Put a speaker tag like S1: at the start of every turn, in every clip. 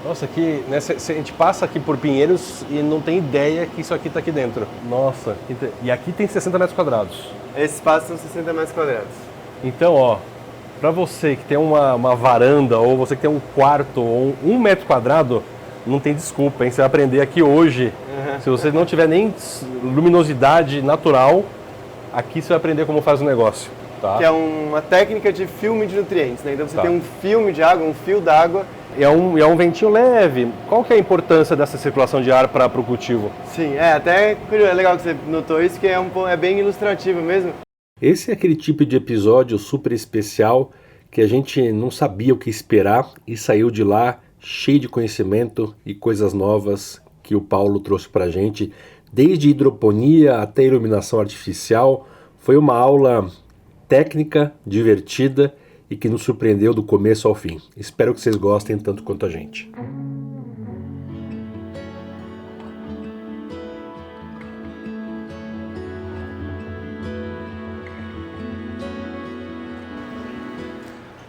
S1: Nossa, aqui, né, a gente passa aqui por Pinheiros e não tem ideia que isso aqui está aqui dentro. Nossa, e aqui tem 60 metros quadrados.
S2: Esse espaço são 60 metros quadrados.
S1: Então, ó, para você que tem uma varanda ou você que tem um quarto ou 1 metro quadrado, não tem desculpa, hein? Você vai aprender aqui hoje. Se você não tiver nem luminosidade natural, aqui você vai aprender como faz o negócio. Tá?
S2: Que é uma técnica de filme de nutrientes, né? Então você tem um filme de água, um fio d'água.
S1: É um ventinho leve. Qual que é a importância dessa circulação de ar para o cultivo?
S2: Sim, até é legal que você notou isso, que é bem ilustrativo mesmo.
S1: Esse é aquele tipo de episódio super especial que a gente não sabia o que esperar e saiu de lá cheio de conhecimento e coisas novas que o Paulo trouxe para a gente, desde hidroponia até iluminação artificial. Foi uma aula técnica, divertida e que nos surpreendeu do começo ao fim. Espero que vocês gostem tanto quanto a gente.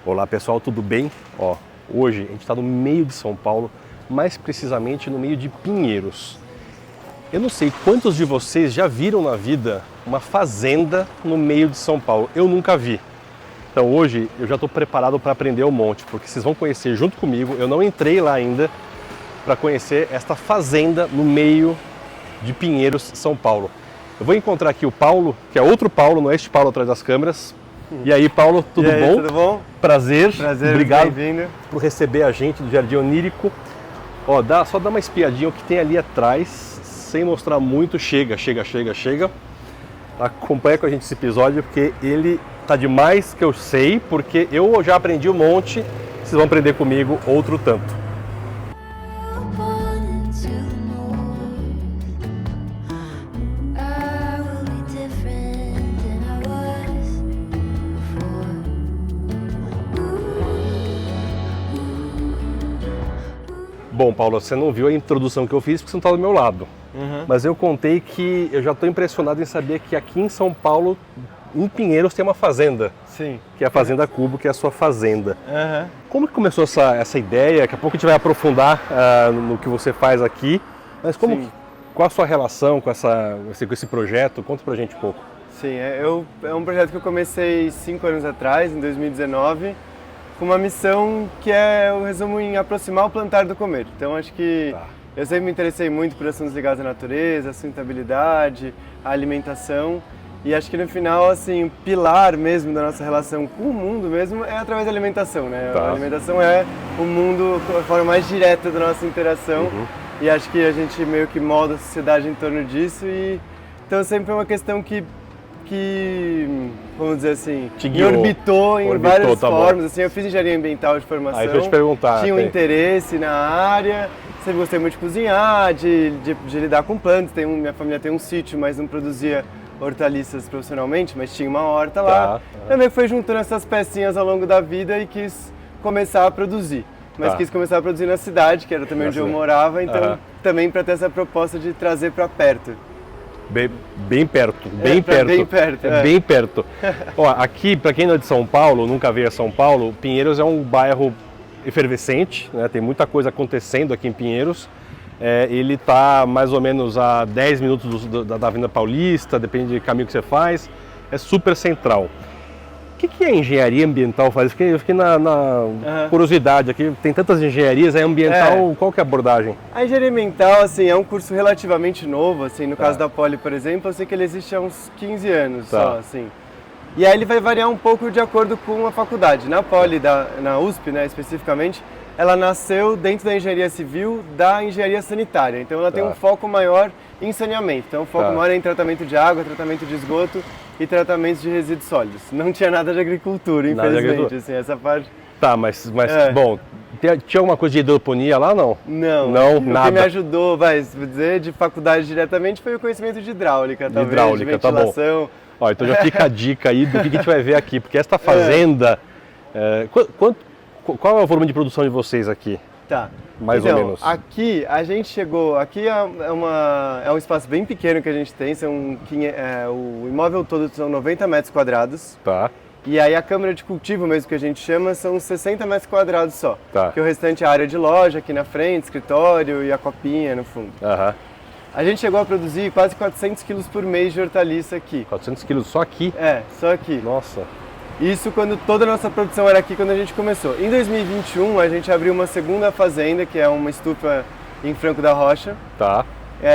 S1: Olá pessoal, tudo bem? Hoje a gente está no meio de São Paulo, mais precisamente no meio de Pinheiros. Eu não sei quantos de vocês já viram na vida uma fazenda no meio de São Paulo. Eu nunca vi. Então hoje eu já estou preparado para aprender um monte, porque vocês vão conhecer junto comigo. Eu não entrei lá ainda para conhecer esta fazenda no meio de Pinheiros, São Paulo. Eu vou encontrar aqui o Paulo, que é outro Paulo, não é este Paulo atrás das câmeras. E aí, Paulo, tudo bom?
S2: Tudo bom?
S1: Prazer, obrigado
S2: bem-vindo
S1: por receber a gente do Jardim Onírico. Só dá uma espiadinha o que tem ali atrás, sem mostrar muito. Chega. Acompanha com a gente esse episódio, porque ele tá demais, que eu sei, porque eu já aprendi um monte, vocês vão aprender comigo outro tanto. Bom, Paulo, você não viu a introdução que eu fiz porque você não está do meu lado. Mas eu contei que eu já estou impressionado em saber que aqui em São Paulo, em Pinheiros, tem uma fazenda.
S2: Sim.
S1: Que é a Fazenda Cubo, que é a sua fazenda. Como que começou essa ideia? Daqui a pouco a gente vai aprofundar no que você faz aqui. Mas qual a sua relação com esse projeto? Conta pra gente um pouco.
S2: Sim, é um projeto que eu comecei 5 anos atrás, em 2019. Com uma missão que eu resumo em aproximar o plantar do comer. Então acho que eu sempre me interessei muito por assuntos ligados à natureza, à sustentabilidade, à alimentação. E acho que no final, assim, o pilar mesmo da nossa relação com o mundo mesmo é através da alimentação, né? A alimentação é o mundo, a forma mais direta da nossa interação. E acho que a gente meio que molda a sociedade em torno disso. Então sempre é uma questão que vamos dizer assim, me orbitou em várias formas. Assim, eu fiz engenharia ambiental de formação.
S1: Aí eu vou te perguntar.
S2: Tinha um interesse na área, sempre gostei muito de cozinhar, de lidar com plantas. Minha família tem um sítio, mas não produzia hortaliças profissionalmente, mas tinha uma horta lá. Também foi juntando essas pecinhas ao longo da vida e quis começar a produzir. Mas quis começar a produzir na cidade, que era também onde eu morava, então também para ter essa proposta de trazer para perto.
S1: Bem perto. Bem perto. Aqui, para quem não é de São Paulo, nunca veio a São Paulo, Pinheiros é um bairro efervescente, né? Tem muita coisa acontecendo aqui em Pinheiros. Ele está mais ou menos a 10 minutos da Avenida Paulista, depende do caminho que você faz. É super central. O que a engenharia ambiental faz? Eu fiquei na curiosidade aqui. Tem tantas engenharias, ambiental, qual que é a abordagem?
S2: A engenharia ambiental, assim, é um curso relativamente novo, assim, no caso da Poli, por exemplo, eu sei que ele existe há uns 15 anos só, assim. E aí ele vai variar um pouco de acordo com a faculdade. Na Poli, na USP, né, especificamente, ela nasceu dentro da engenharia civil da engenharia sanitária. Então ela tem um foco maior em saneamento. Então o foco maior é em tratamento de água, tratamento de esgoto e tratamento de resíduos sólidos. Não tinha nada de agricultura, infelizmente, assim, essa parte.
S1: Bom, tinha alguma coisa de hidroponia lá, não?
S2: Não,
S1: nada.
S2: O que me ajudou, vou dizer, de faculdade diretamente foi o conhecimto de hidráulica, talvez, de ventilação.
S1: Então já fica a dica aí do que a gente vai ver aqui, porque esta fazenda... Qual é o volume de produção de vocês aqui? Mais ou menos.
S2: Aqui a gente chegou, é um espaço bem pequeno que a gente tem, o imóvel todo são 90 metros quadrados. E aí a câmara de cultivo mesmo que a gente chama são 60 metros quadrados só.
S1: Tá.
S2: Porque o restante é a área de loja aqui na frente, escritório e a copinha no fundo.
S1: Aham.
S2: A gente chegou a produzir quase 400 quilos por mês de hortaliça aqui.
S1: 400 quilos só aqui?
S2: É, só aqui.
S1: Nossa.
S2: Isso quando toda a nossa produção era aqui quando a gente começou. Em 2021 a gente abriu uma segunda fazenda, que é uma estufa em Franco da Rocha.
S1: Tá.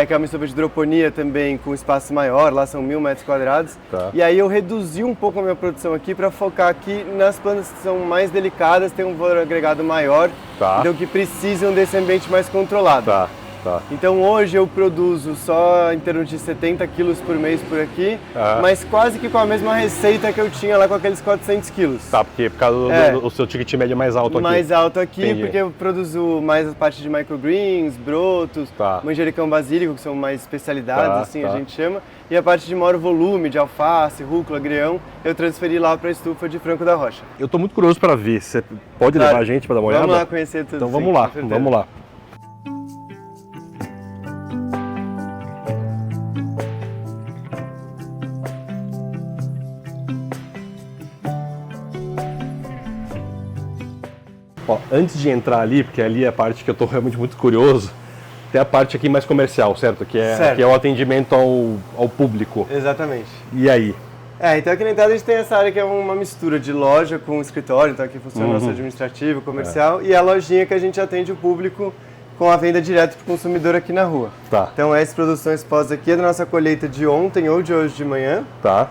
S2: Que é uma estufa de hidroponia também com espaço maior, lá são 1000 metros quadrados.
S1: Tá.
S2: E aí eu reduzi um pouco a minha produção aqui para focar aqui nas plantas que são mais delicadas, têm um valor agregado maior,
S1: Tá.
S2: então que precisam desse ambiente mais controlado.
S1: Tá. Tá.
S2: Então hoje eu produzo só em termos de 70 quilos por mês por aqui, mas quase que com a mesma receita que eu tinha lá com aqueles 400 quilos.
S1: Tá, porque por causa do seu ticket médio é mais alto aqui.
S2: Mais alto aqui,
S1: Entendi.
S2: porque eu produzo mais a parte de microgreens, brotos,
S1: Tá.
S2: manjericão basílico, que são mais especialidades,
S1: Tá,
S2: assim
S1: tá.
S2: a gente chama. E a parte de maior volume, de alface, rúcula, agrião, eu transferi lá para a estufa de Franco da Rocha.
S1: Eu tô muito curioso para ver. Você pode levar a gente para dar uma olhada?
S2: Vamos lá conhecer tudo.
S1: Então
S2: sim,
S1: vamos lá,
S2: com certeza.
S1: vamos lá. Ó, antes de entrar ali, porque ali é a parte que eu estou realmente muito curioso, tem a parte aqui mais comercial, certo? Que é,
S2: Certo.
S1: Que é o atendimento ao público.
S2: Exatamente.
S1: E aí?
S2: Então aqui na entrada a gente tem essa área que é uma mistura de loja com escritório, então aqui funciona o nosso administrativo, comercial, e a lojinha que a gente atende o público com a venda direto para o consumidor aqui na rua.
S1: Tá.
S2: Então essas produções pós aqui é da nossa colheita de ontem ou de hoje de manhã,
S1: Tá.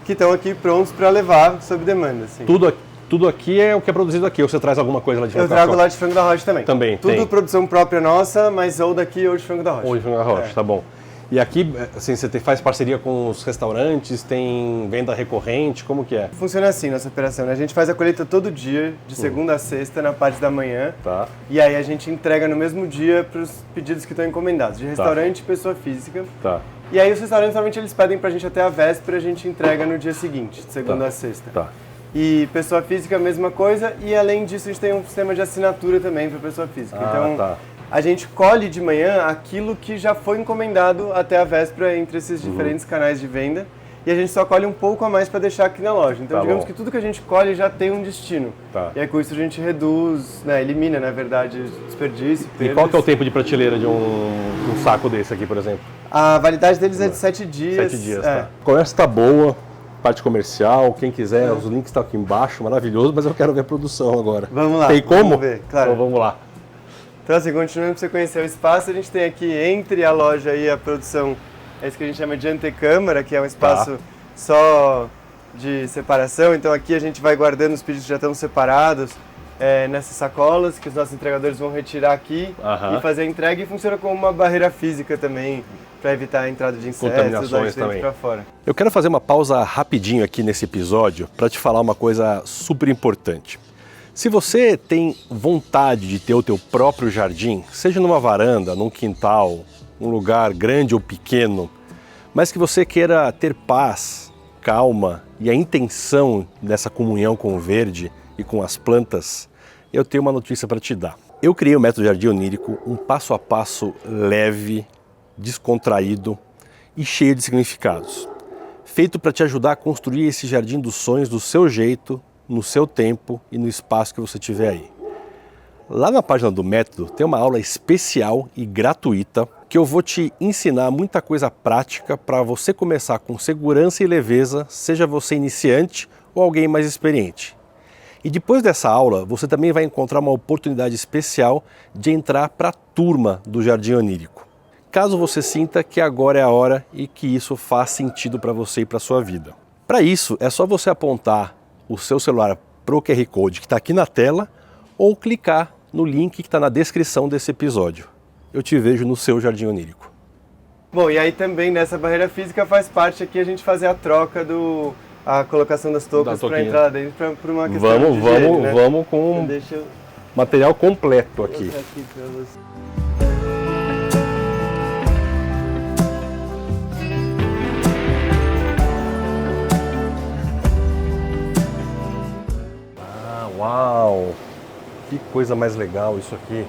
S2: que estão aqui prontos para levar sob demanda. Assim.
S1: Tudo aqui é o que é produzido aqui, ou você traz alguma coisa lá de
S2: Eu trago lá de Franco da Rocha também.
S1: Também,
S2: Tudo
S1: tem.
S2: produção própria nossa, mas ou daqui ou de Franco da Rocha.
S1: Ou de Franco da Rocha, tá bom. E aqui, assim, você faz parceria com os restaurantes, tem venda recorrente, como que é?
S2: Funciona assim nossa operação, né? A gente faz a colheita todo dia, de segunda a sexta, na parte da manhã.
S1: Tá.
S2: E aí a gente entrega no mesmo dia para os pedidos que estão encomendados, de restaurante e pessoa física.
S1: Tá.
S2: E aí os restaurantes normalmente eles pedem pra gente até a véspera, a gente entrega no dia seguinte, de segunda a sexta.
S1: Tá.
S2: E pessoa física, a mesma coisa, e além disso a gente tem um sistema de assinatura também para pessoa física. Então
S1: tá.
S2: a gente colhe de manhã aquilo que já foi encomendado até a véspera entre esses diferentes canais de venda. E a gente só colhe um pouco a mais para deixar aqui na loja. Então,
S1: Tá
S2: digamos
S1: bom.
S2: que tudo que a gente colhe já tem um destino.
S1: Tá.
S2: E aí, com isso, a gente reduz, né, elimina, na verdade, desperdício,
S1: E
S2: perdas.
S1: qual que é o tempo de prateleira de um saco desse aqui, por exemplo?
S2: A validade deles é de 7 dias.
S1: 7 dias, tá. A conversa tá boa, parte comercial, quem quiser, os links estão aqui embaixo, maravilhoso, mas eu quero ver a produção agora.
S2: Vamos lá.
S1: Tem como?
S2: Vamos ver, claro.
S1: Então vamos lá.
S2: Então, assim, continuando para você conhecer o espaço, a gente tem aqui entre a loja e a produção, é isso que a gente chama de antecâmara, que é um espaço só de separação. Então aqui a gente vai guardando os pedidos que já estão separados nessas sacolas, que os nossos entregadores vão retirar aqui e fazer a entrega, e funciona como uma barreira física também, para evitar a entrada de insetos lá de
S1: Contaminações
S2: dentro
S1: também.
S2: para fora.
S1: Eu quero fazer uma pausa rapidinho aqui nesse episódio para te falar uma coisa super importante. Se você tem vontade de ter o teu próprio jardim, seja numa varanda, num quintal, um lugar grande ou pequeno, mas que você queira ter paz, calma e a intenção dessa comunhão com o verde e com as plantas, eu tenho uma notícia para te dar. Eu criei o Método Jardim Onírico, um passo a passo leve, descontraído e cheio de significados. Feito para te ajudar a construir esse jardim dos sonhos do seu jeito, no seu tempo e no espaço que você tiver aí. Lá na página do Método tem uma aula especial e gratuita que eu vou te ensinar muita coisa prática para você começar com segurança e leveza, seja você iniciante ou alguém mais experiente. E depois dessa aula, você também vai encontrar uma oportunidade especial de entrar para a turma do Jardim Onírico. Caso você sinta que agora é a hora e que isso faz sentido para você e para a sua vida. Para isso, é só você apontar o seu celular para o QR Code que está aqui na tela ou clicar no link que está na descrição desse episódio. Eu te vejo no seu Jardim Onírico.
S2: Bom, e aí também nessa barreira física faz parte aqui a gente fazer a troca a colocação das toucas para entrar lá dentro por uma questão de higiene, né?
S1: Vamos com
S2: Então deixa eu
S1: material completo aqui.
S2: mostrar aqui pra você.
S1: Ah, uau! Que coisa mais legal isso aqui.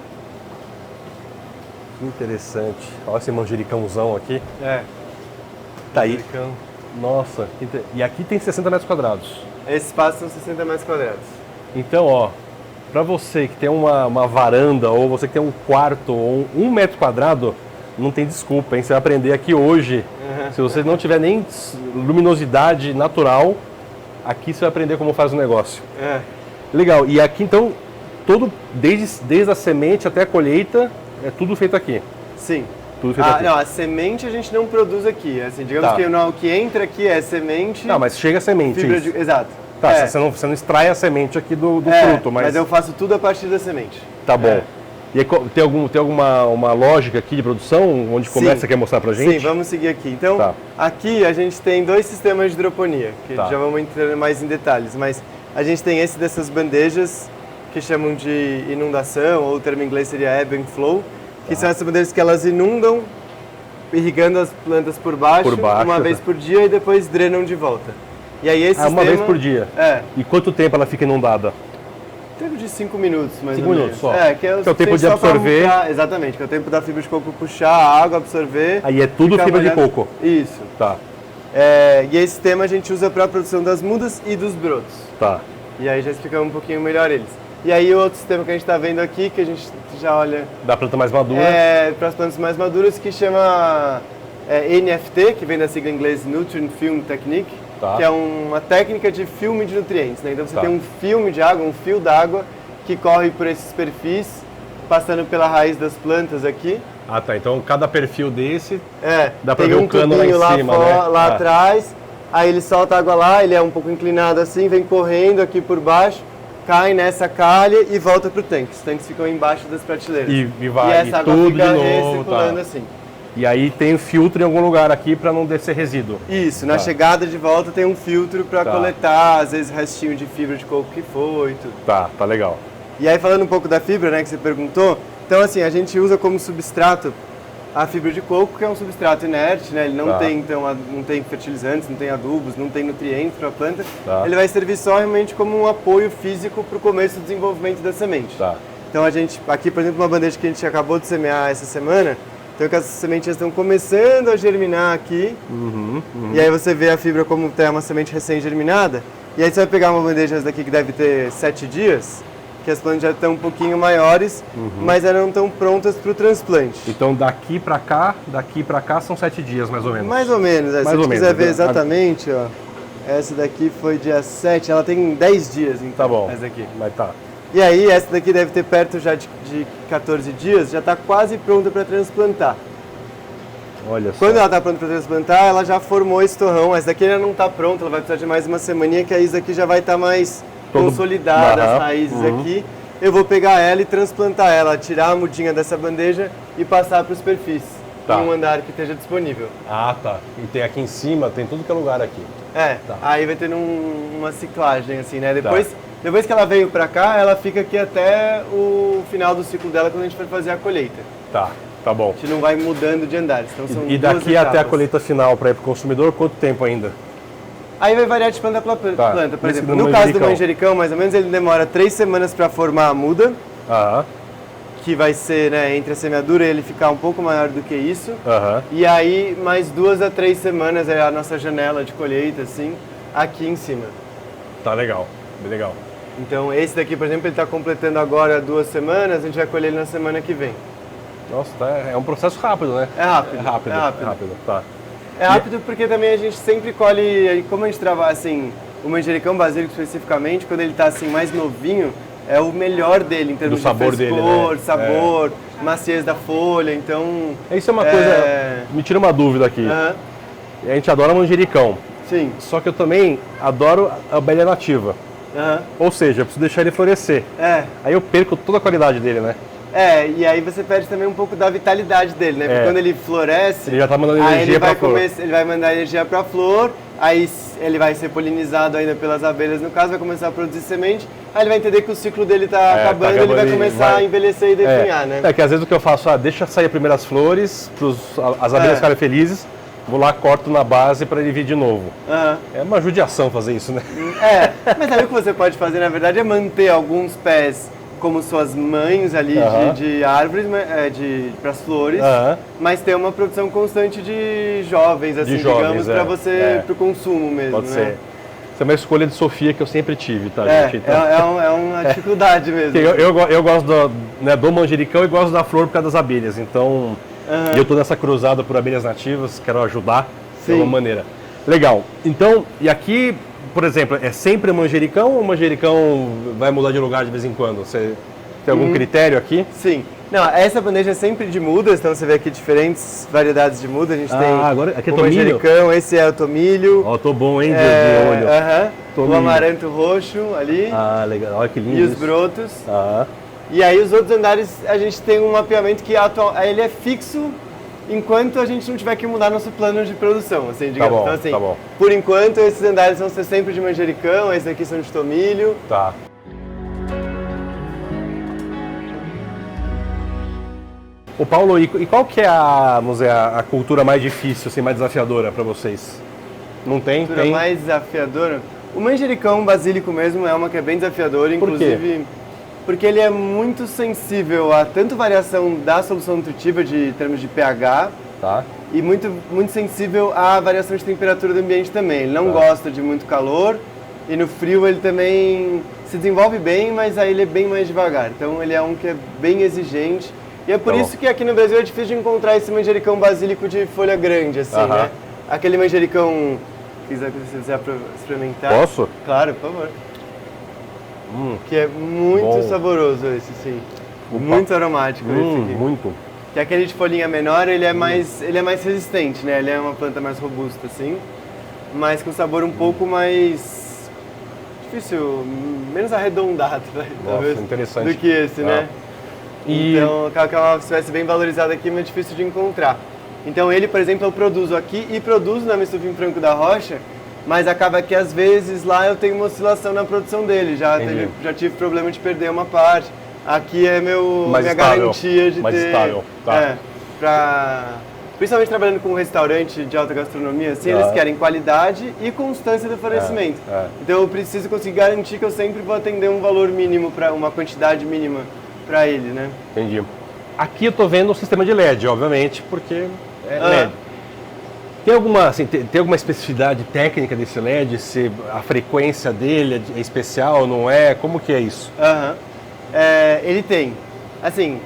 S1: Que interessante. Olha esse manjericãozão aqui.
S2: É.
S1: Tá aí.
S2: Manjericão.
S1: Nossa, e aqui tem 60 metros quadrados.
S2: Esse espaço são 60 metros quadrados.
S1: Então, ó, para você que tem uma varanda, ou você que tem um quarto, ou 1 metro quadrado, não tem desculpa, hein? Você vai aprender aqui hoje. Se você não tiver nem luminosidade natural, aqui você vai aprender como faz o negócio. Legal, e aqui então, desde a semente até a colheita, é tudo feito aqui?
S2: Sim.
S1: Tudo feito aqui.
S2: Não, a semente a gente não produz aqui. Assim, digamos que o que entra aqui é semente...
S1: Não, mas chega a semente,
S2: fibra
S1: isso.
S2: Exato.
S1: Tá, você não extrai a semente aqui do fruto, mas
S2: eu faço tudo a partir da semente.
S1: Tá bom. E aí, tem alguma lógica aqui de produção, onde começa, você quer mostrar pra gente?
S2: Sim, vamos seguir aqui. Então, aqui a gente tem 2 sistemas de hidroponia, que já vamos entrar mais em detalhes, mas a gente tem esse dessas bandejas, que chamam de inundação, ou o termo em inglês seria ebb and flow, que são essas bandejas que elas inundam, irrigando as plantas por baixo uma vez por dia e depois drenam de volta. E aí esse sistema...
S1: uma vez por dia? E quanto tempo ela fica inundada?
S2: Tempo de 5 minutos, mais
S1: 5
S2: ou menos.
S1: minutos só?
S2: Que é
S1: o tempo de absorver.
S2: Exatamente, que é o tempo da fibra de coco puxar a água, absorver.
S1: Aí é tudo fibra de coco?
S2: Isso.
S1: Tá.
S2: E esse sistema a gente usa para a produção das mudas e dos brotos.
S1: Tá.
S2: E aí já explicamos um pouquinho melhor eles. E aí o outro sistema que a gente está vendo aqui, que a gente já olha...
S1: Da planta mais madura?
S2: Para as plantas mais maduras, que chama NFT, que vem da sigla em inglês Nutrient Film Technique, que é uma técnica de filme de nutrientes, né? Então você tem um filme de água, um fio d'água, que corre por esses perfis, passando pela raiz das plantas aqui.
S1: Ah, tá. Então cada perfil desse, dá para
S2: tem
S1: ver o cano lá em cima, né?
S2: Lá atrás, aí ele solta a água lá, ele é um pouco inclinado assim, vem correndo aqui por baixo, cai nessa calha e volta pro tanque. Os tanques ficam embaixo das prateleiras.
S1: E vai
S2: essa água
S1: tudo
S2: fica
S1: de novo,
S2: recirculando assim.
S1: E aí tem filtro em algum lugar aqui para não descer resíduo.
S2: Isso, na chegada de volta tem um filtro para coletar, às vezes restinho de fibra de coco que foi e tudo.
S1: Tá legal.
S2: E aí falando um pouco da fibra, né, que você perguntou, então assim, a gente usa como substrato a fibra de coco, que é um substrato inerte, né, ele não tem, então, não tem fertilizantes, não tem adubos, não tem nutrientes para a planta, ele vai servir só realmente como um apoio físico para o começo do desenvolvimento da semente. Então a gente, aqui por exemplo, uma bandeja que a gente acabou de semear essa semana, então que as sementinhas estão começando a germinar aqui, e aí você vê a fibra como tem uma semente recém-germinada, e aí você vai pegar uma bandeja daqui que deve ter 7 dias, que as plantas já estão um pouquinho maiores, mas elas não estão prontas para o transplante.
S1: Então daqui para cá são 7 dias mais ou menos.
S2: Mais ou menos, se você quiser ver exatamente, ó, essa daqui foi dia 7, ela tem 10 dias, então.
S1: Tá bom,
S2: essa daqui.
S1: mas tá.
S2: E aí essa daqui deve ter perto já de 14 dias, já está quase pronta para transplantar.
S1: Olha só.
S2: Quando ela está pronta para transplantar, ela já formou esse torrão. Essa daqui ainda não está pronta, ela vai precisar de mais uma semaninha, que aí isso aqui já vai estar mais consolidada, as raízes aqui. Eu vou pegar ela e transplantar ela, tirar a mudinha dessa bandeja e passar para os perfis, em um andar que esteja disponível.
S1: Ah, tá. E tem aqui em cima, tem tudo que é lugar aqui.
S2: Aí vai ter uma ciclagem assim, né? Depois que ela veio para cá, ela fica aqui até o final do ciclo dela, quando a gente for fazer a colheita.
S1: Tá bom.
S2: A gente não vai mudando de andares. Então são
S1: e daqui até a colheita final para ir para o consumidor, quanto tempo ainda?
S2: Aí vai variar de planta para planta. Por exemplo, no caso do manjericão, mais ou menos, ele demora 3 semanas para formar a muda. Que vai ser, né, entre a semeadura e ele ficar um pouco maior do que isso. E aí, mais 2 a 3 semanas é a nossa janela de colheita, assim, aqui em cima.
S1: Tá legal, bem legal.
S2: Então, esse daqui, por exemplo, ele está completando agora 2 semanas, a gente vai colher ele na semana que vem.
S1: Nossa, é um processo rápido, né?
S2: É rápido.
S1: Tá.
S2: É rápido porque também a gente sempre colhe, como a gente trabalha assim, o manjericão basílico especificamente, quando ele está assim mais novinho, é o melhor dele em termos de
S1: sabor
S2: frescor,
S1: dele, né?
S2: sabor, maciez da folha, então...
S1: Isso é uma coisa, me tira uma dúvida aqui. A gente adora manjericão.
S2: Sim.
S1: Só que eu também adoro a abelha nativa. Ou seja, eu preciso deixar ele florescer. Aí eu perco toda a qualidade dele, né?
S2: E aí você perde também um pouco da vitalidade dele, né? Porque quando ele floresce,
S1: ele já tá mandando energia pra flor.
S2: Ele vai mandar energia para a flor, aí ele vai ser polinizado ainda pelas abelhas, no caso, vai começar a produzir semente, aí ele vai entender que o ciclo dele tá acabando, ele vai começar a envelhecer e definhar, né?
S1: É que às vezes o que eu faço, deixa sair as primeiras flores, as abelhas ficarem felizes, vou lá, corto na base para ele vir de novo. É uma judiação fazer isso, né?
S2: Mas aí o que você pode fazer, na verdade, é manter alguns pés como suas mães ali de árvores, para as flores, mas ter uma produção constante de jovens, assim, digamos, para você, para o consumo mesmo.
S1: Pode ser. Essa é uma escolha de Sofia que eu sempre tive, tá, gente?
S2: Então, é uma dificuldade mesmo.
S1: Eu gosto do manjericão e gosto da flor por causa das abelhas, então eu tô nessa cruzada por abelhas nativas, quero ajudar de alguma maneira. Legal. Então, e aqui, por exemplo, é sempre manjericão ou o manjericão vai mudar de lugar de vez em quando? Você tem algum critério aqui?
S2: Sim. Não, essa bandeja é sempre de mudas, então você vê aqui diferentes variedades de muda. A gente tem
S1: agora, aqui é
S2: o
S1: tomilho?
S2: Manjericão, esse é o tomilho.
S1: Ó, tô bom, hein, de olho.
S2: O amaranto roxo ali.
S1: Legal. Olha que lindo.
S2: E os brotos. E aí os outros andares a gente tem um mapeamento que ele é fixo enquanto a gente não tiver que mudar nosso plano de produção, assim, digamos.
S1: Tá bom,
S2: então, assim,
S1: tá bom.
S2: Por enquanto esses andares vão ser sempre de manjericão, esses aqui são de tomilho.
S1: Tá. Ô Paulo, e qual que é a cultura mais difícil, assim, mais desafiadora para vocês? Não tem?
S2: A cultura mais desafiadora? O manjericão basílico mesmo é uma que é bem desafiadora, inclusive porque ele é muito sensível a tanto variação da solução nutritiva em termos de pH, e muito sensível à variação de temperatura do ambiente também. Ele não gosta de muito calor e no frio ele também se desenvolve bem, mas aí ele é bem mais devagar. Então ele é um que é bem exigente. E é por isso que aqui no Brasil é difícil de encontrar esse manjericão basílico de folha grande, assim, né? Aquele manjericão, se você quiser experimentar.
S1: Posso?
S2: Claro, por favor. Que é muito saboroso esse, sim. Muito aromático esse aqui.
S1: Muito.
S2: Que aquele de folhinha menor, ele é mais resistente, né? Ele é uma planta mais robusta, assim, mas com sabor um pouco mais difícil, menos arredondado, talvez,
S1: interessante.
S2: do que esse, né? Então, é uma espécie bem valorizada aqui, mas difícil de encontrar. Então ele, por exemplo, eu produzo aqui e produzo na Mestufim Franco da Rocha, mas acaba que às vezes lá eu tenho uma oscilação na produção dele, já tive problema de perder uma parte. Aqui é minha garantia de
S1: mais
S2: ter...
S1: estável,
S2: Principalmente trabalhando com um restaurante de alta gastronomia, assim, eles querem qualidade e constância do fornecimento. Então eu preciso conseguir garantir que eu sempre vou atender um valor mínimo, uma quantidade mínima para ele, né?
S1: Entendi. Aqui eu tô vendo o sistema de LED, obviamente, porque é LED. Tem alguma especificidade técnica desse LED? Se a frequência dele é especial, não é? Como que é isso?
S2: Ele tem. Assim,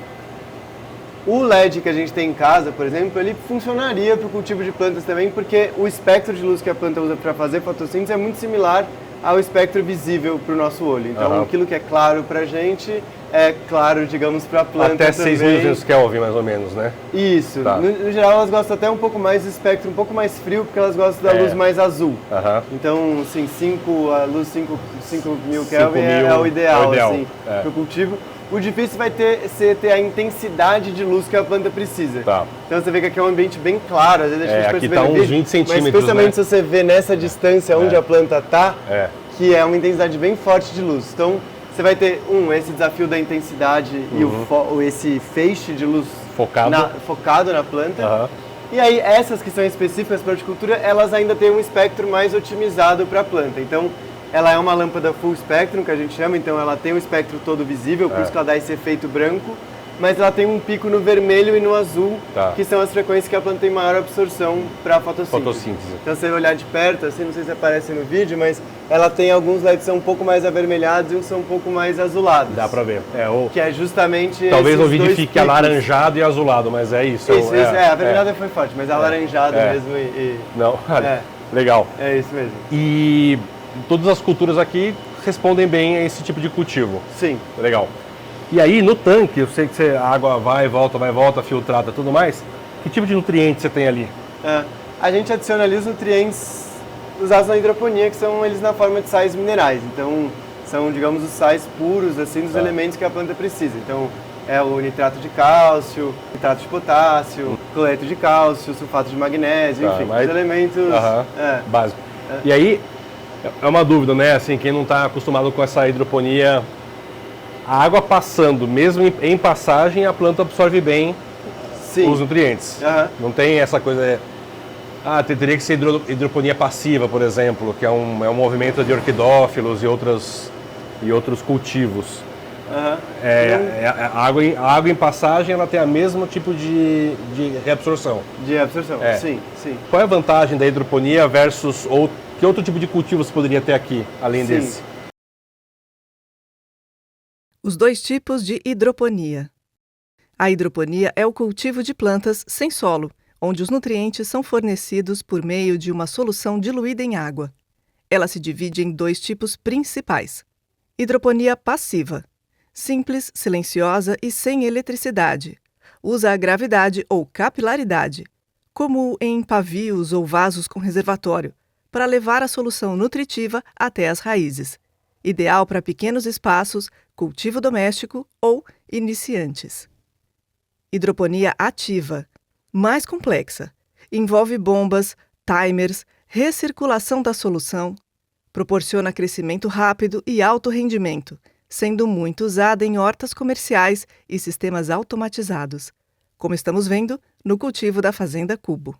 S2: o LED que a gente tem em casa, por exemplo, ele funcionaria para o cultivo de plantas também, porque o espectro de luz que a planta usa para fazer fotossíntese é muito similar ao espectro visível para o nosso olho. Então, aquilo que é claro para a gente é claro, digamos, para a planta
S1: até
S2: também.
S1: 6.200 Kelvin, mais ou menos, né?
S2: Isso. No geral, elas gostam até um pouco mais do espectro, um pouco mais frio, porque elas gostam da luz mais azul. Então, assim, a luz 5.000 Kelvin é o ideal, assim, para o cultivo. O difícil vai ter a intensidade de luz que a planta precisa. Então você vê que aqui é um ambiente bem claro, às vezes é difícil perceber
S1: aqui está uns 20
S2: mas
S1: centímetros,
S2: especialmente se você vê nessa distância onde a planta está, que é uma intensidade bem forte de luz. Então você vai ter esse desafio da intensidade e esse feixe de luz focado na planta. E aí essas que são específicas para a horticultura, elas ainda têm um espectro mais otimizado para a planta. Então ela é uma lâmpada full spectrum, que a gente chama, então ela tem o espectro todo visível, por isso que ela dá esse efeito branco, mas ela tem um pico no vermelho e no azul, que são as frequências que a planta tem maior absorção para a fotossíntese. Então, se você olhar de perto, assim, não sei se aparece no vídeo, mas ela tem alguns LEDs que são um pouco mais avermelhados e uns são um pouco mais azulados.
S1: Dá para ver.
S2: Que é justamente
S1: talvez o vídeo fique alaranjado e azulado, mas é isso.
S2: Isso, avermelhado foi forte, mas alaranjado mesmo
S1: Não, legal.
S2: É isso mesmo.
S1: E todas as culturas aqui respondem bem a esse tipo de cultivo.
S2: Sim.
S1: Legal. E aí, no tanque, eu sei que a água vai e volta, filtrada e tudo mais. Que tipo de nutrientes você tem ali?
S2: A gente adiciona ali os nutrientes usados na hidroponia, que são eles na forma de sais minerais. Então, são, digamos, os sais puros, assim, dos elementos que a planta precisa. Então, é o nitrato de cálcio, nitrato de potássio, cloreto de cálcio, sulfato de magnésio, enfim, os elementos
S1: básicos. E aí, é uma dúvida, né? Assim, quem não está acostumado com essa hidroponia, a água passando, mesmo em passagem, a planta absorve bem os nutrientes. Não tem essa coisa... teria que ser hidroponia passiva, por exemplo, que é um movimento de orquidófilos e outros cultivos. A água em passagem ela tem a mesmo tipo de reabsorção.
S2: De absorção, sim, sim.
S1: Qual é a vantagem da hidroponia versus que outro tipo de cultivo você poderia ter aqui, além desse?
S3: Os dois tipos de hidroponia. A hidroponia é o cultivo de plantas sem solo, onde os nutrientes são fornecidos por meio de uma solução diluída em água. Ela se divide em dois tipos principais. Hidroponia passiva. Simples, silenciosa e sem eletricidade. Usa a gravidade ou capilaridade, como em pavios ou vasos com reservatório, para levar a solução nutritiva até as raízes. Ideal para pequenos espaços, cultivo doméstico ou iniciantes. Hidroponia ativa. Mais complexa. Envolve bombas, timers, recirculação da solução. Proporciona crescimento rápido e alto rendimento, sendo muito usada em hortas comerciais e sistemas automatizados, como estamos vendo no cultivo da Fazenda Cubo.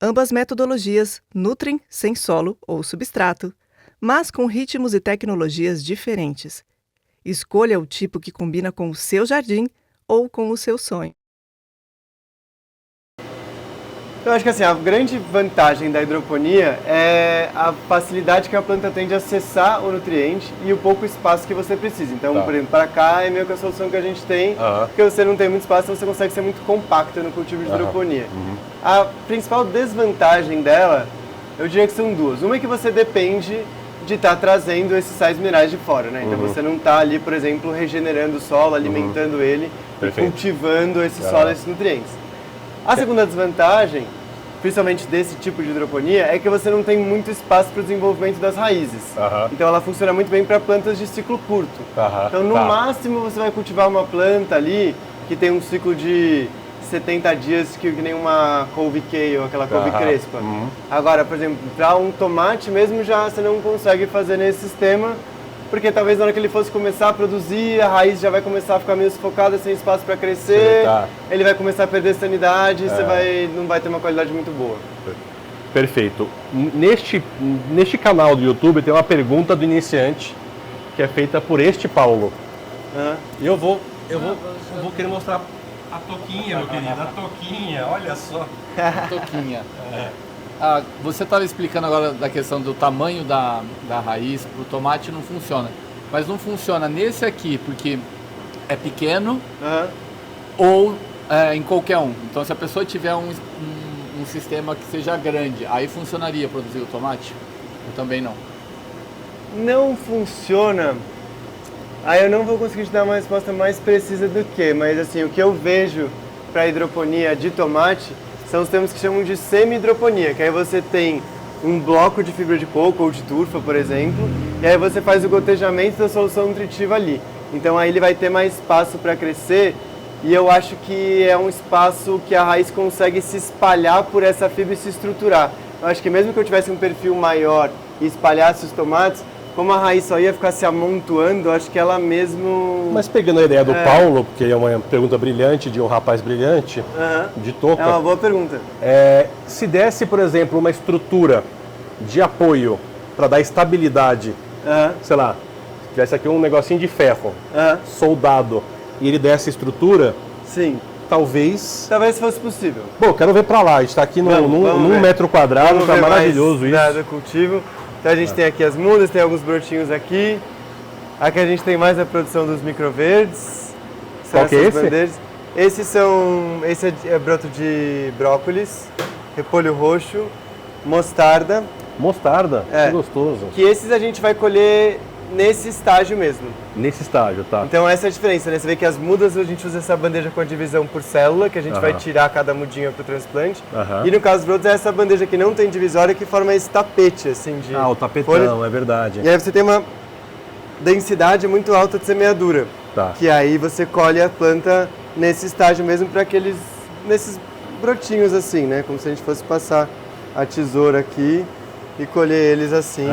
S3: Ambas metodologias nutrem sem solo ou substrato, mas com ritmos e tecnologias diferentes. Escolha o tipo que combina com o seu jardim ou com o seu sonho.
S2: Eu acho que assim, a grande vantagem da hidroponia é a facilidade que a planta tem de acessar o nutriente e o pouco espaço que você precisa. Então, por exemplo, para cá é meio que a solução que a gente tem, porque você não tem muito espaço, então você consegue ser muito compacto no cultivo de hidroponia. A principal desvantagem dela, eu diria que são duas. Uma é que você depende de estar trazendo esses sais minerais de fora, né? Então você não está ali, por exemplo, regenerando o solo, alimentando ele, e cultivando esse solo, esses nutrientes. A segunda desvantagem, principalmente desse tipo de hidroponia, é que você não tem muito espaço para o desenvolvimento das raízes. Então ela funciona muito bem para plantas de ciclo curto. Então no máximo você vai cultivar uma planta ali que tem um ciclo de 70 dias que nem uma couve kale, aquela couve crespa. Agora, por exemplo, para um tomate mesmo já você não consegue fazer nesse sistema, porque talvez na hora que ele fosse começar a produzir, a raiz já vai começar a ficar meio sufocada, sem espaço para crescer, ele vai começar a perder sanidade e você não vai ter uma qualidade muito boa.
S1: Perfeito. Neste canal do YouTube tem uma pergunta do iniciante que é feita por este Paulo. E eu vou querer mostrar a toquinha, meu querido, a toquinha, olha só.
S4: A toquinha. Você estava explicando agora da questão do tamanho da raiz, para o tomate não funciona. Mas não funciona nesse aqui, porque é pequeno ou em qualquer um. Então se a pessoa tiver um sistema que seja grande, aí funcionaria produzir o tomate? Ou também não?
S2: Não funciona. Aí eu não vou conseguir te dar uma resposta mais precisa do que, mas assim, o que eu vejo para hidroponia de tomate são os termos que chamam de semi-hidroponia, que aí você tem um bloco de fibra de coco ou de turfa, por exemplo, e aí você faz o gotejamento da solução nutritiva ali. Então aí ele vai ter mais espaço para crescer e eu acho que é um espaço que a raiz consegue se espalhar por essa fibra e se estruturar. Eu acho que mesmo que eu tivesse um perfil maior e espalhasse os tomates, como a raiz só ia ficar se amontoando, acho que ela mesmo...
S1: Mas pegando a ideia do Paulo, porque é uma pergunta brilhante de um rapaz brilhante, de touca...
S2: É uma boa pergunta.
S1: Se desse, por exemplo, uma estrutura de apoio para dar estabilidade, sei lá, se tivesse aqui um negocinho de ferro, soldado, e ele desse estrutura...
S2: Sim.
S1: Talvez
S2: fosse possível.
S1: Bom, quero ver para lá, a gente está aqui num metro quadrado, tá maravilhoso isso.
S2: Do cultivo. Então a gente tem aqui as mudas, tem alguns brotinhos aqui. Aqui a gente tem mais a produção dos microverdes.
S1: Qual que é esse?
S2: Esse é broto de brócolis, repolho roxo, mostarda.
S1: Mostarda? Que gostoso.
S2: Que esses a gente vai colher nesse estágio mesmo.
S1: Nesse estágio, tá.
S2: Então essa é a diferença, né? Você vê que as mudas a gente usa essa bandeja com a divisão por célula, que a gente vai tirar cada mudinha para o transplante. E no caso dos brotos é essa bandeja que não tem divisória, que forma esse tapete, assim, de...
S1: o tapetão, folhas. É verdade.
S2: E aí você tem uma densidade muito alta de semeadura. Que aí você colhe a planta nesse estágio mesmo para nesses brotinhos assim, né? Como se a gente fosse passar a tesoura aqui e colher eles assim,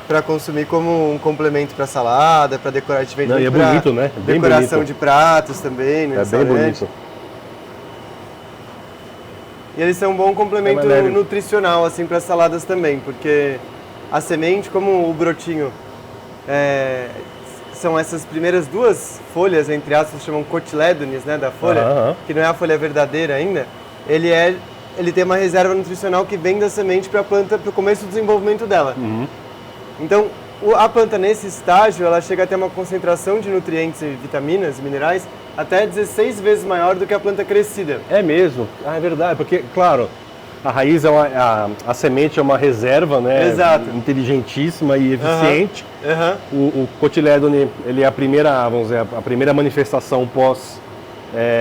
S2: para consumir como um complemento para salada, para decorar. A gente vende
S1: é bonito, né? Bem
S2: decoração
S1: bonito.
S2: de pratos também, no
S1: bem bonito.
S2: E eles são um bom complemento nutricional assim para saladas também, porque a semente, como o brotinho são essas primeiras duas folhas, entre aspas, chamam cotilédones, né, da folha, que não é a folha verdadeira ainda, ele tem uma reserva nutricional que vem da semente para a planta para o começo do desenvolvimento dela. Então, a planta nesse estágio, ela chega a ter uma concentração de nutrientes e vitaminas, minerais, até 16 vezes maior do que a planta crescida.
S1: É mesmo? Ah, é verdade, porque, claro, a raiz a semente é uma reserva, né?
S2: Exato.
S1: Inteligentíssima e eficiente. O cotilédone, ele é a primeira, vamos dizer, a primeira manifestação pós,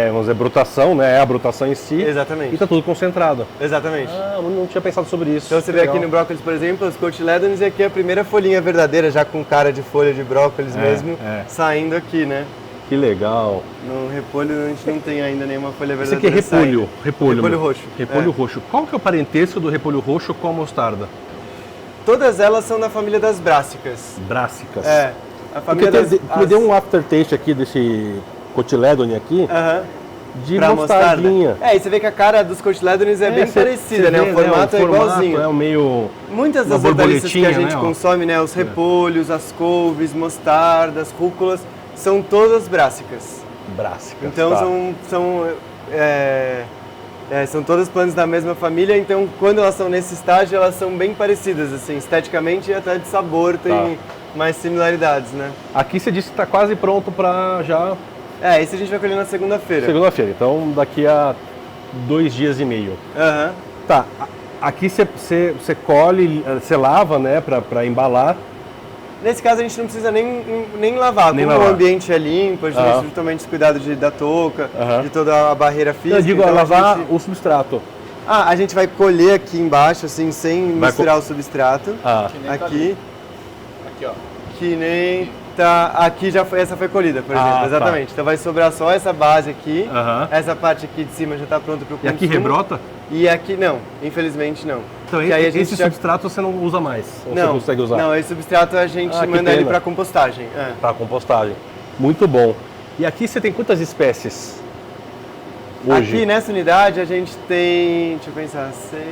S1: vamos dizer, brotação, né? É a brotação em si.
S2: Exatamente.
S1: E está tudo concentrado.
S2: Exatamente.
S1: Ah, eu não tinha pensado sobre isso.
S2: Então você vê aqui no brócolis, por exemplo, os cotilédones, e aqui é a primeira folhinha verdadeira, já com cara de folha de brócolis mesmo, saindo aqui, né?
S1: Que legal.
S2: No repolho a gente não tem ainda nenhuma folha
S1: Esse aqui
S2: verdadeira.
S1: é repolho.
S2: Repolho roxo.
S1: Repolho roxo. Qual que é o parentesco do repolho roxo com a mostarda?
S2: Todas elas são da família das brássicas.
S1: Brássicas.
S2: A família
S1: Me deu um aftertaste aqui desse cotilédone aqui. De
S2: pra
S1: mostardinha.
S2: E você vê que a cara dos cotilédones é bem parecida, né? O formato é igualzinho.
S1: É um meio...
S2: Muitas das hortaliças que a gente consome, né? Os repolhos, as couves, mostardas, rúculas, são todas brássicas.
S1: Brássicas,
S2: então são todas plantas da mesma família, então quando elas estão nesse estágio, elas são bem parecidas, assim, esteticamente e até de sabor tem mais similaridades, né?
S1: Aqui você disse que está quase pronto para já...
S2: Esse a gente vai colher na segunda-feira.
S1: Segunda-feira, então daqui a 2 dias e meio. Tá, aqui você colhe, você lava, né, para embalar.
S2: Nesse caso a gente não precisa nem lavar, como o ambiente é limpo, a gente tem totalmente esse cuidado da touca, de toda a barreira física.
S1: Eu digo,
S2: então
S1: lavar o substrato.
S2: A gente vai colher aqui embaixo, assim, sem misturar o substrato. Aqui.
S4: Aqui, ó.
S2: Que nem tá... Aqui já foi, essa foi colhida, por exemplo, exatamente. Então vai sobrar só essa base aqui, essa parte aqui de cima já está pronta para o consumo.
S1: E aqui rebrota?
S2: E aqui não, infelizmente não.
S1: Então esse substrato você não usa mais? Ou
S2: não,
S1: você consegue usar?
S2: Não, esse substrato a gente manda ele para compostagem.
S1: Para compostagem. Muito bom. E aqui você tem quantas espécies hoje?
S2: Aqui nessa unidade a gente tem, deixa eu pensar, 6, 7, 8,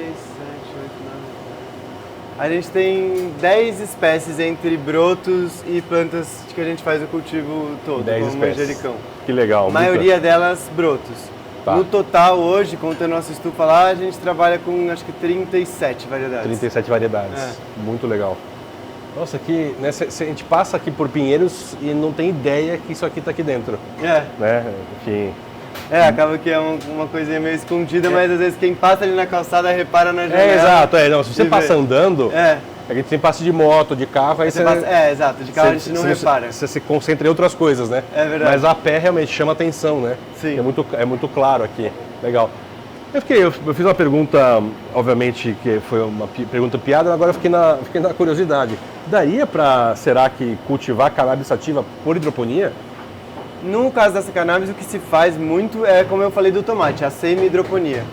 S2: 9... A gente tem 10 espécies entre brotos e plantas que a gente faz o cultivo todo,
S1: 10
S2: como
S1: espécies.
S2: Manjericão.
S1: Que legal.
S2: A maioria delas brotos. No total, hoje, contando nossa estufa lá, a gente trabalha com, acho que, 37 variedades.
S1: 37 variedades. Muito legal. Nossa, aqui, né, a gente passa aqui por Pinheiros e não tem ideia que isso aqui está aqui dentro. Né? Enfim.
S2: Acaba que é uma coisinha meio escondida, mas às vezes quem passa ali na calçada repara na janela.
S1: Exato. Não, se você passa andando, a gente sempre passa de moto, de carro, aí você...
S2: exato, de carro a gente não repara.
S1: Você se concentra em outras coisas, né?
S2: É verdade.
S1: Mas a pé realmente chama atenção, né?
S2: Sim.
S1: É muito claro aqui. Legal. Eu fiz uma pergunta, obviamente, que foi uma pergunta piada, agora eu fiquei na curiosidade. Daria para, será que, cultivar cannabis sativa por hidroponia?
S2: No caso dessa cannabis, o que se faz muito é, como eu falei do tomate, a semi-hidroponia.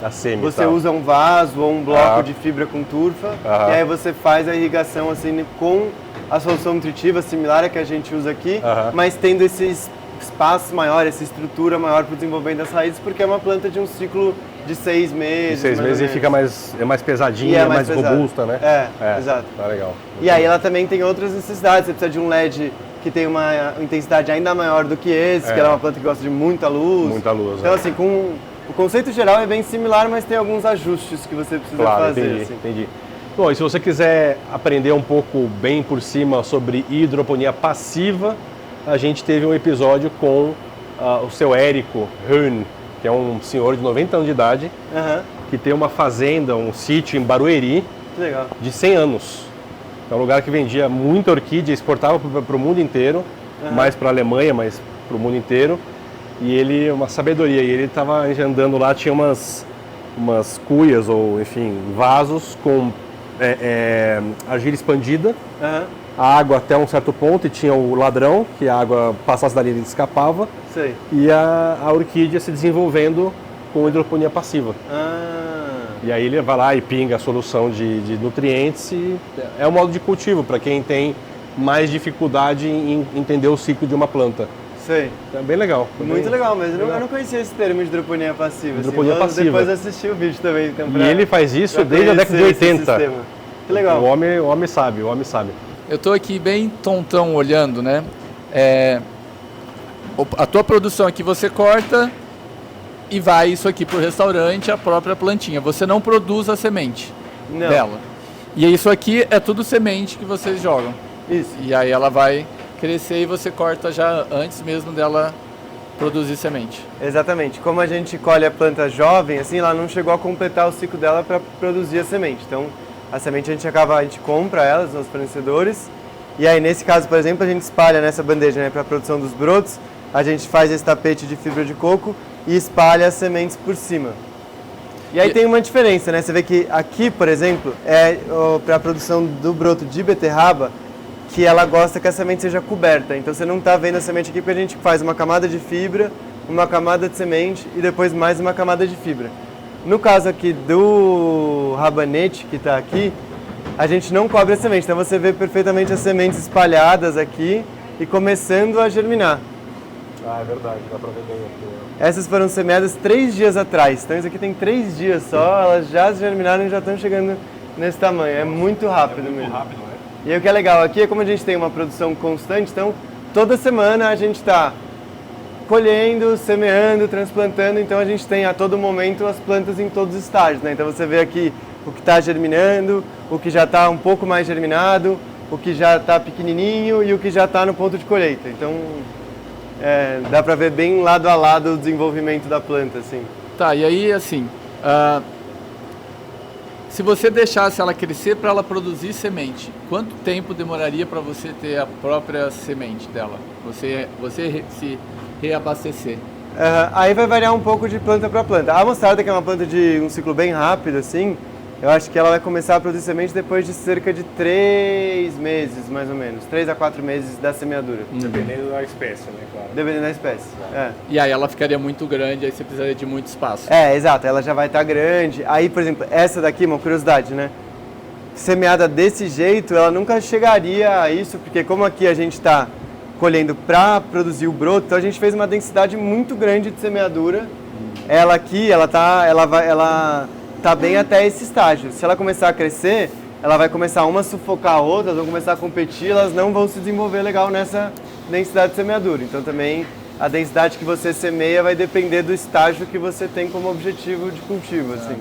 S2: Você usa um vaso ou um bloco de fibra com turfa, e aí você faz a irrigação assim com a solução nutritiva similar à que a gente usa aqui, mas tendo esses espaços maiores, essa estrutura maior para o desenvolvimento das raízes, porque é uma planta de um ciclo de 6 meses.
S1: De 6 meses e fica mais pesadinha, é mais robusta, né?
S2: Exato.
S1: Tá legal.
S2: E aí ela também tem outras necessidades, você precisa de um LED que tem uma intensidade ainda maior do que esse, que ela é uma planta que gosta de muita luz.
S1: Muita luz,
S2: Então, assim, o conceito geral é bem similar, mas tem alguns ajustes que você precisa fazer.
S1: Entendi. Bom, e se você quiser aprender um pouco bem por cima sobre hidroponia passiva, a gente teve um episódio com o seu Érico Hearn, que é um senhor de 90 anos de idade, que tem uma fazenda, um sítio em Barueri, de 100 anos. É um lugar que vendia muita orquídea, exportava para o mundo inteiro, mais para a Alemanha, mas para o mundo inteiro. E ele, uma sabedoria, e ele estava andando lá, tinha umas cuias, ou enfim, vasos com argila expandida, a água até um certo ponto, e tinha o ladrão, que a água passasse dali e escapava, e a orquídea se desenvolvendo com hidroponia passiva. E aí ele vai lá e pinga a solução de nutrientes, e é um modo de cultivo para quem tem mais dificuldade em entender o ciclo de uma planta. É bem legal.
S2: Muito legal, mas eu não conhecia esse termo de hidroponia passiva.
S1: Hidroponia passiva.
S2: Depois assistir o vídeo também. Então,
S1: e ele faz isso desde a década de 80.
S2: Que legal.
S1: O homem sabe.
S4: Eu estou aqui bem tontão olhando, né? A tua produção aqui você corta e vai isso aqui para o restaurante, a própria plantinha. Você não produz a semente dela. E isso aqui é tudo semente que vocês jogam.
S2: Isso.
S4: E aí ela vai crescer e você corta já antes mesmo dela produzir semente.
S2: Exatamente. Como a gente colhe a planta jovem, assim, ela não chegou a completar o ciclo dela para produzir a semente. Então, a semente a gente compra elas nos fornecedores. E aí, nesse caso, por exemplo, a gente espalha nessa bandeja, né, para a produção dos brotos. A gente faz esse tapete de fibra de coco e espalha as sementes por cima. E aí tem uma diferença, né? Você vê que aqui, por exemplo, para a produção do broto de beterraba, que ela gosta que a semente seja coberta. Então você não está vendo a semente aqui porque a gente faz uma camada de fibra, uma camada de semente e depois mais uma camada de fibra. No caso aqui do rabanete que está aqui, a gente não cobre a semente. Então você vê perfeitamente as sementes espalhadas aqui e começando a germinar.
S1: Ah, é verdade, dá pra ver bem aqui. Né?
S2: Essas foram semeadas 3 dias atrás. Então isso aqui tem 3 dias só, elas já germinaram e já estão chegando nesse tamanho. É muito rápido mesmo.
S1: Muito rápido, né?
S2: E aí, o que é legal aqui é como a gente tem uma produção constante, então toda semana a gente está colhendo, semeando, transplantando, então a gente tem a todo momento as plantas em todos os estágios, né? Então você vê aqui o que está germinando, o que já está um pouco mais germinado, o que já está pequenininho e o que já está no ponto de colheita. Então dá para ver bem lado a lado o desenvolvimento da planta, assim.
S4: Tá, e aí assim, se você deixasse ela crescer para ela produzir semente, quanto tempo demoraria para você ter a própria semente dela? Você se reabastecer?
S2: Aí vai variar um pouco de planta para planta. A mostarda, que é uma planta de um ciclo bem rápido, assim, eu acho que ela vai começar a produzir semente depois de cerca de 3 meses, mais ou menos. 3 a 4 meses da semeadura.
S1: Dependendo da espécie, né, claro.
S2: Dependendo da espécie.
S4: E aí ela ficaria muito grande, aí você precisaria de muito espaço.
S2: Exato. Ela já vai estar grande. Aí, por exemplo, essa daqui, uma curiosidade, né? Semeada desse jeito, ela nunca chegaria a isso, porque como aqui a gente está colhendo para produzir o broto, então a gente fez uma densidade muito grande de semeadura. Ela aqui, ela tá bem até esse estágio. Se ela começar a crescer, ela vai começar uma a sufocar a outra, elas vão começar a competir, elas não vão se desenvolver legal nessa densidade de semeadura. Então também a densidade que você semeia vai depender do estágio que você tem como objetivo de cultivo, assim.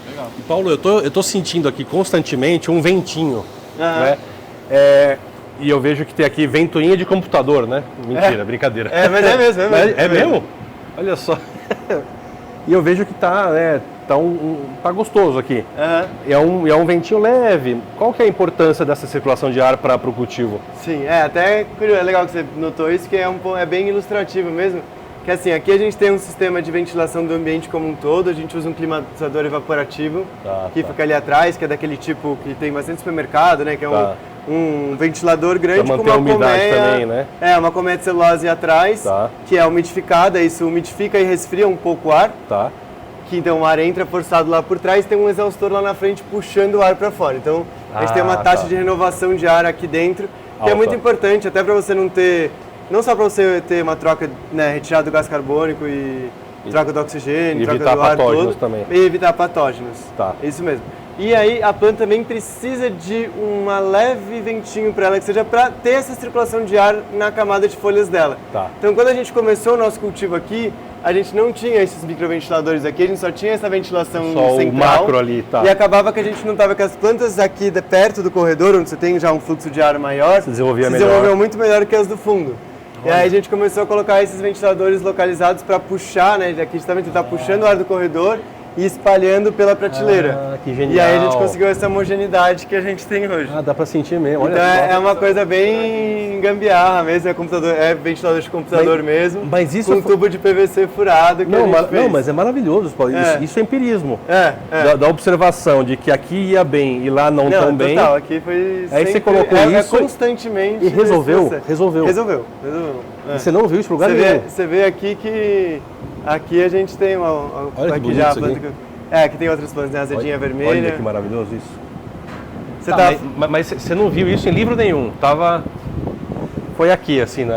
S4: Legal.
S1: E Paulo, eu tô sentindo aqui constantemente um ventinho, né? E eu vejo que tem aqui ventoinha de computador, né? Mentira, brincadeira.
S2: Mas é mesmo,
S1: É mesmo? Olha só. E eu vejo que tá gostoso aqui. É um ventinho leve. Qual que é a importância dessa circulação de ar para o cultivo?
S2: Sim, até curioso, é legal que você notou isso, que é bem ilustrativo mesmo. Que assim, aqui a gente tem um sistema de ventilação do ambiente como um todo, a gente usa um climatizador evaporativo, que fica ali atrás, que é daquele tipo que tem bastante supermercado, né? Que é um ventilador grande com uma colmeia,
S1: também, né?
S2: Uma colmeia de celulose atrás, que é umidificada, isso umidifica e resfria um pouco o ar. Que então o ar entra forçado lá por trás, tem um exaustor lá na frente puxando o ar para fora. Então a gente tem uma taxa de renovação de ar aqui dentro, que é muito importante, até para você não só para você ter uma troca, né, retirada do gás carbônico e troca do oxigênio, troca do ar todo,
S1: também.
S2: E evitar patógenos. Isso mesmo. E aí a planta também precisa de uma leve ventinho para ela, que seja para ter essa circulação de ar na camada de folhas dela. Então quando a gente começou o nosso cultivo aqui, a gente não tinha esses microventiladores aqui, a gente só tinha essa ventilação
S1: só
S2: central.
S1: O macro ali,
S2: E acabava que a gente não estava com as plantas aqui perto do corredor, onde você tem já um fluxo de ar maior, se desenvolveu muito melhor que as do fundo. E aí a gente começou a colocar esses ventiladores localizados para puxar, né? Aqui a gente também está puxando o ar do corredor e espalhando pela prateleira.
S1: Que genial.
S2: E aí a gente conseguiu essa homogeneidade que a gente tem hoje.
S1: Dá para sentir mesmo. Olha,
S2: então é uma coisa bem gambiarra mesmo, ventilador de computador mesmo,
S1: mas isso
S2: com um tubo de PVC furado que a gente fez.
S1: Não, mas é maravilhoso, Paulo. Isso é empirismo. Da observação de que aqui ia bem e lá não tão bem.
S2: Total, aqui foi
S1: aí você colocou isso
S2: constantemente.
S1: E resolveu?
S2: Resolveu.
S1: E você não viu isso em lugar nenhum?
S2: Você vê aqui que aqui a gente tem uma
S1: olha
S2: aqui já a planta aqui tem outras plantas, né? Azedinha vermelha.
S1: Olha que maravilhoso isso. Mas você não viu isso em livro nenhum? Foi aqui, assim,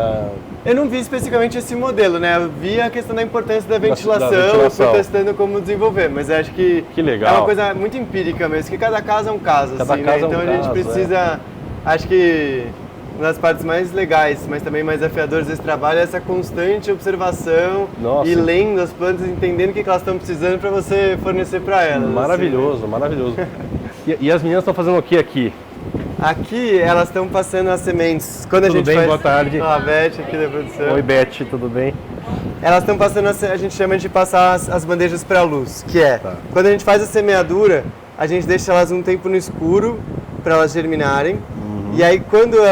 S2: Eu não vi especificamente esse modelo, né? Eu vi a questão da importância da ventilação. Fui testando como desenvolver, mas acho que
S1: legal.
S2: É uma coisa muito empírica mesmo, que cada caso é um caso,
S1: Cada
S2: assim,
S1: caso
S2: né? Então
S1: é um
S2: a gente
S1: caso,
S2: precisa, acho que uma das partes mais legais, mas também mais desafiadoras desse trabalho é essa constante observação e lendo as plantas, entendendo o que elas estão precisando para você fornecer para elas.
S1: Maravilhoso,
S2: assim.
S1: Maravilhoso. E as meninas estão fazendo o que aqui?
S2: Aqui elas estão passando as sementes. Quando
S1: Tudo bem? Boa tarde.
S2: A Beth aqui da produção.
S1: Oi, Beth, tudo bem?
S2: Elas estão passando, a gente chama de passar as bandejas para a luz, que é, quando a gente faz a semeadura, a gente deixa elas um tempo no escuro para elas germinarem. E aí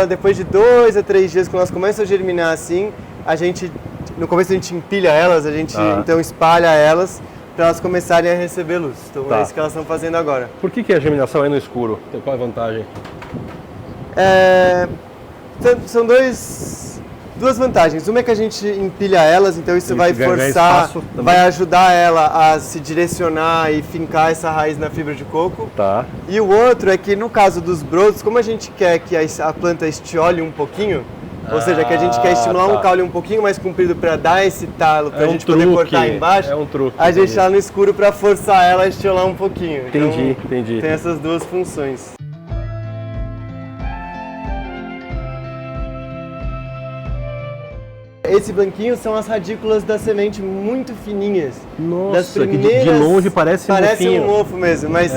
S2: depois de 2 a 3 dias, quando elas começam a germinar assim, no começo a gente empilha elas, a gente então espalha elas para elas começarem a receber luz. Então é isso que elas estão fazendo agora.
S1: Por que a germinação é no escuro? Qual é a vantagem?
S2: São duas vantagens. Uma é que a gente empilha elas, então isso vai forçar, vai ajudar ela a se direcionar e fincar essa raiz na fibra de coco.
S1: Tá.
S2: E o outro é que no caso dos brotos, como a gente quer que a planta estiole um pouquinho, ou seja, que a gente quer estimular um caule um pouquinho mais comprido para dar esse talo, para a gente poder cortar embaixo, a gente está no escuro para forçar ela a estiolar um pouquinho.
S1: Entendi.
S2: Tem essas duas funções. Esse branquinho são as radículas da semente muito fininhas.
S1: Nossa, que de longe parece
S2: um mofo mesmo, mas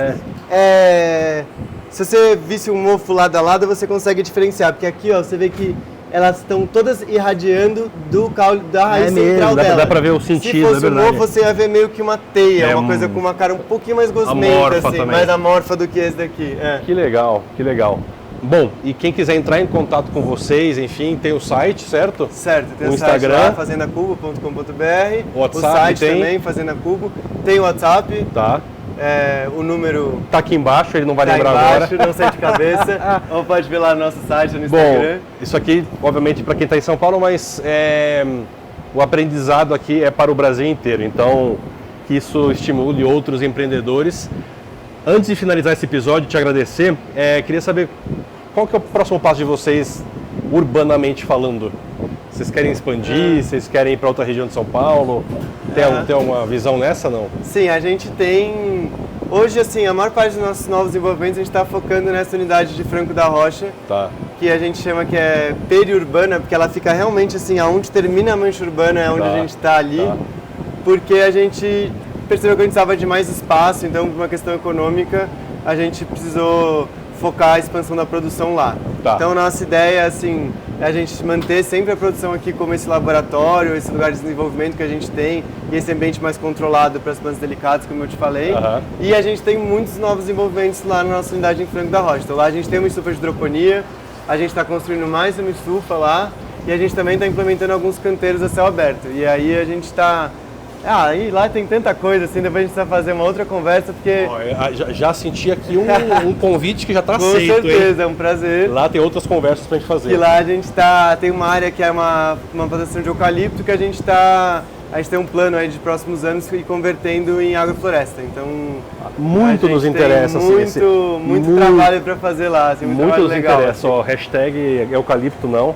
S2: se você visse um mofo lado a lado, você consegue diferenciar, porque aqui você vê que elas estão todas irradiando do caule da raiz central dela.
S1: Dá pra ver o sentido,
S2: Se fosse um mofo, você ia ver meio que uma teia, uma coisa com uma cara um pouquinho mais gosmenta, assim, mais amorfa do que esse daqui.
S1: Que legal, que legal. Bom, e quem quiser entrar em contato com vocês, enfim, tem o site, certo?
S2: Certo, tem o
S1: Instagram,
S2: site lá, fazendacubo.com.br,
S1: WhatsApp,
S2: o site também, Fazenda Cubo, tem o WhatsApp, o número
S1: tá aqui embaixo, ele não vai lembrar
S2: embaixo,
S1: agora.
S2: não sei de cabeça, ou pode ver lá no nosso site, no Instagram.
S1: Bom, isso aqui, obviamente, para quem está em São Paulo, mas o aprendizado aqui é para o Brasil inteiro, então que isso estimule outros empreendedores. Antes de finalizar esse episódio, te agradecer, queria saber qual que é o próximo passo de vocês, urbanamente falando. Vocês querem expandir? Vocês querem ir para outra região de São Paulo? Tem uma visão nessa, não?
S2: Sim, a gente tem... Hoje, assim, a maior parte dos nossos novos desenvolvimentos, a gente está focando nessa unidade de Franco da Rocha, que a gente chama que é periurbana, porque ela fica realmente assim, aonde termina a mancha urbana é onde a gente está ali, porque a gente percebeu que a gente precisava de mais espaço, então, por uma questão econômica, a gente precisou focar a expansão da produção lá. Então, nossa ideia, assim, é a gente manter sempre a produção aqui como esse laboratório, esse lugar de desenvolvimento que a gente tem, e esse ambiente mais controlado para as plantas delicadas, como eu te falei. E a gente tem muitos novos desenvolvimentos lá na nossa unidade em Franco da Rocha. Então, lá a gente tem uma estufa de hidroponia, a gente está construindo mais uma estufa lá, e a gente também está implementando alguns canteiros a céu aberto. E aí a gente está... e lá tem tanta coisa, assim, depois a gente precisa fazer uma outra conversa, porque...
S1: Já senti aqui um convite que já está aceito,
S2: Com certeza, é um prazer.
S1: Lá tem outras conversas pra gente fazer.
S2: E lá a gente tem uma área que é uma plantação de eucalipto, que a gente tem um plano aí de próximos anos ir convertendo em agrofloresta, então...
S1: Muito nos interessa,
S2: assim, muito trabalho para fazer lá, assim, muito trabalho legal.
S1: Muito nos interessa, hashtag eucalipto não,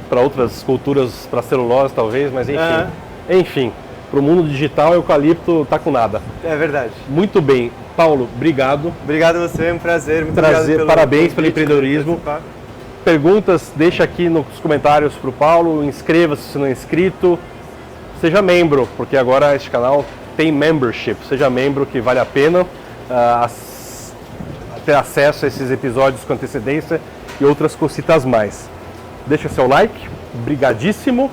S1: para outras culturas, para celulose talvez, mas enfim. Enfim, para o mundo digital, eucalipto tá com nada.
S2: É verdade.
S1: Muito bem. Paulo, obrigado.
S2: Obrigado a você, é um prazer. Muito obrigado
S1: parabéns pelo empreendedorismo. Perguntas, deixa aqui nos comentários para o Paulo. Inscreva-se se não é inscrito. Seja membro, porque agora este canal tem membership. Seja membro, que vale a pena ter acesso a esses episódios com antecedência e outras cositas mais. Deixa seu like. Brigadíssimo.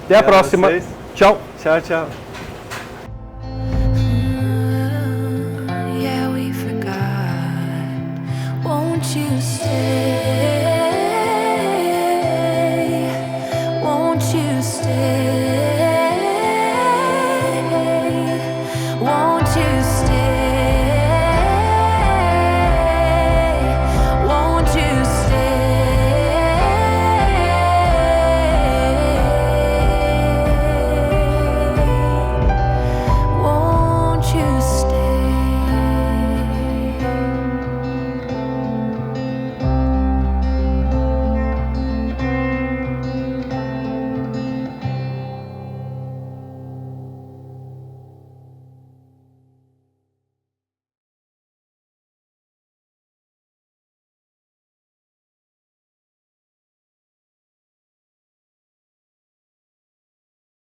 S1: Até a próxima. Tchau.
S2: Tchau, tchau.
S5: Yeah, we forgot. Won't you stay?